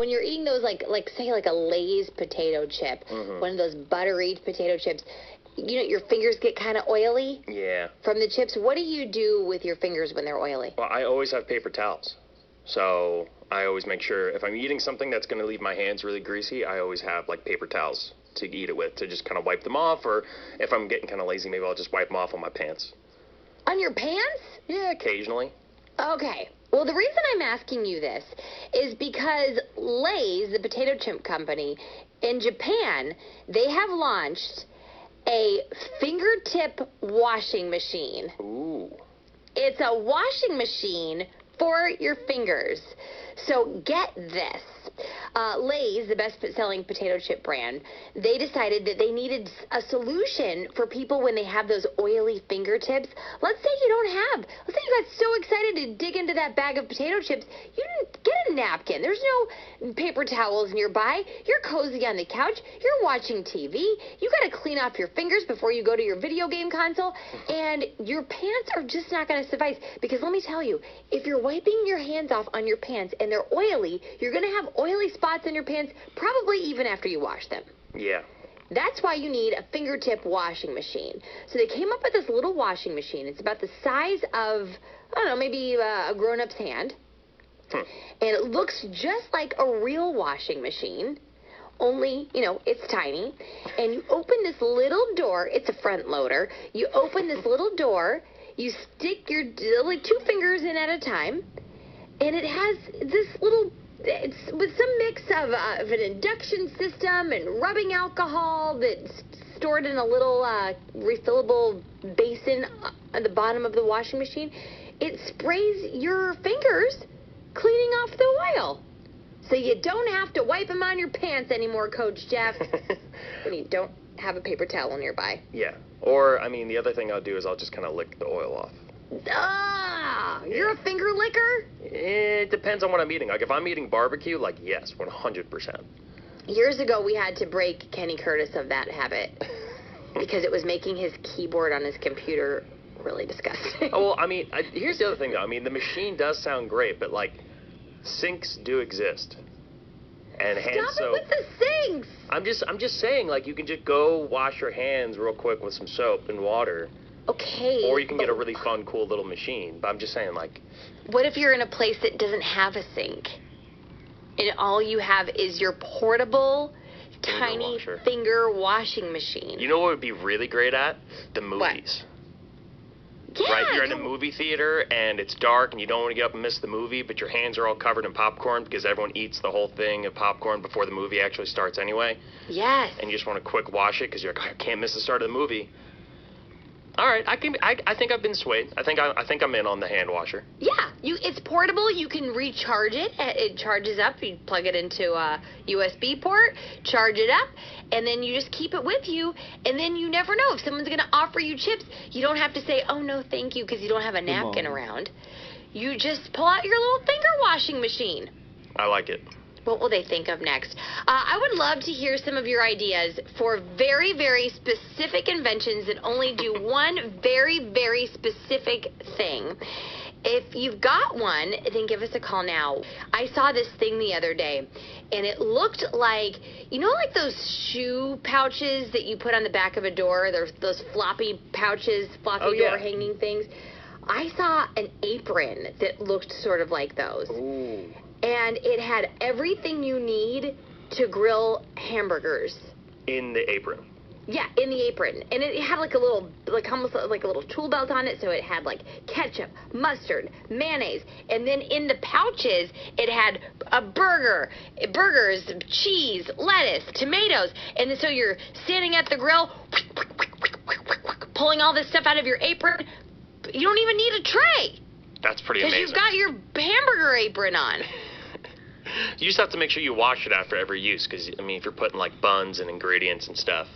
When you're eating those, like say, like a Lay's potato chip, one of those buttery potato chips, you know, your fingers get kind of oily. Yeah. From the chips. What do you do with your fingers when they're oily? Well, I always have paper towels. So I always make sure if I'm eating something that's going to leave my hands really greasy, I always have like paper towels to eat it with to just kind of wipe them off. Or if I'm getting kind of lazy, maybe I'll just wipe them off on my pants. On your pants? Yeah, occasionally. Okay. Well, the reason I'm asking you this is because Lay's, the potato chip company, in Japan, they have launched a fingertip washing machine. Ooh. It's a washing machine for your fingers. So get this. Lay's, the best-selling potato chip brand, they decided that they needed a solution for people when they have those oily fingertips. Let's say you got so excited to dig into that bag of potato chips, you didn't get a napkin. There's no paper towels nearby. You're cozy on the couch. You're watching TV. You got to clean off your fingers before you go to your video game console, and your pants are just not going to suffice. Because let me tell you, if you're wiping your hands off on your pants and they're oily, you're going to have oily spots in your pants, probably even after you wash them. Yeah. That's why you need a fingertip washing machine. So they came up with this little washing machine. It's about the size of, I don't know, maybe a grown-up's hand. And it looks just like a real washing machine, only, you know, it's tiny. And you open this little door. It's a front loader. You open this little door. You stick your like 2 fingers in at a time. And it has this little, it's with some mix of an induction system and rubbing alcohol that's stored in a little refillable basin at the bottom of the washing machine. It sprays your fingers, cleaning off the oil. So you don't have to wipe them on your pants anymore, Coach Jeff. When you don't have a paper towel nearby. Yeah. Or, I mean, the other thing I'll do is I'll just kind of lick the oil off. You're a finger licker? It depends on what I'm eating. Like, if I'm eating barbecue, like, yes, 100%. Years ago, we had to break Kenny Curtis of that habit because it was making his keyboard on his computer really disgusting. Oh, well, I mean, here's the other thing, though. I mean, the machine does sound great, but, like, sinks do exist. And hand soap. Stop it with the sinks! I'm just saying, like, you can just go wash your hands real quick with some soap and water. Okay. Or you can get a really fun, cool little machine. But I'm just saying, like... What if you're in a place that doesn't have a sink? And all you have is your portable, tiny finger washing machine. You know what would be really great at? The movies. What? Yeah, right? You're in a movie theater, and it's dark, and you don't want to get up and miss the movie, but your hands are all covered in popcorn because everyone eats the whole thing of popcorn before the movie actually starts anyway. Yes. And you just want to quick wash it because you're like, I can't miss the start of the movie. All right, I think I've been swayed. I think I'm in on the hand washer. Yeah, it's portable. You can recharge it. It charges up. You plug it into a USB port, charge it up, and then you just keep it with you. And then you never know if someone's going to offer you chips. You don't have to say, "Oh no, thank you," because you don't have a napkin around. You just pull out your little finger washing machine. I like it. What will they think of next? I would love to hear some of your ideas for very, very specific inventions that only do one very, very specific thing. If you've got one, then give us a call now. I saw this thing the other day, and it looked like, you know, like those shoe pouches that you put on the back of a door, those floppy pouches, floppy door hanging things. I saw an apron that looked sort of like those. Ooh. And it had everything you need to grill hamburgers. In the apron. Yeah, in the apron. And it had like a little, like almost like a little tool belt on it. So it had like ketchup, mustard, mayonnaise. And then in the pouches, it had burgers, cheese, lettuce, tomatoes. And so you're standing at the grill, pulling all this stuff out of your apron. You don't even need a tray. That's pretty amazing. Because you've got your hamburger apron on. You just have to make sure you wash it after every use, because, I mean, if you're putting, like, buns and ingredients and stuff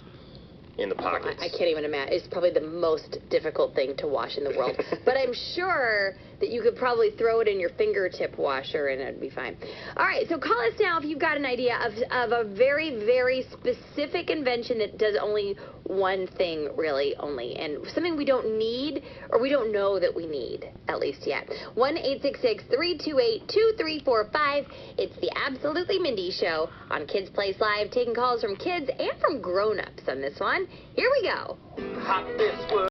in the pockets. I can't even imagine. It's probably the most difficult thing to wash in the world. But I'm sure that that you could probably throw it in your fingertip washer and it'd be fine. All right, so call us now if you've got an idea of a very, very specific invention that does only one thing, really, only, and something we don't need or we don't know that we need, at least yet. 1-866-328-2345. It's the Absolutely Mindy Show on Kids Place Live, taking calls from kids and from grown-ups on this one. Here we go.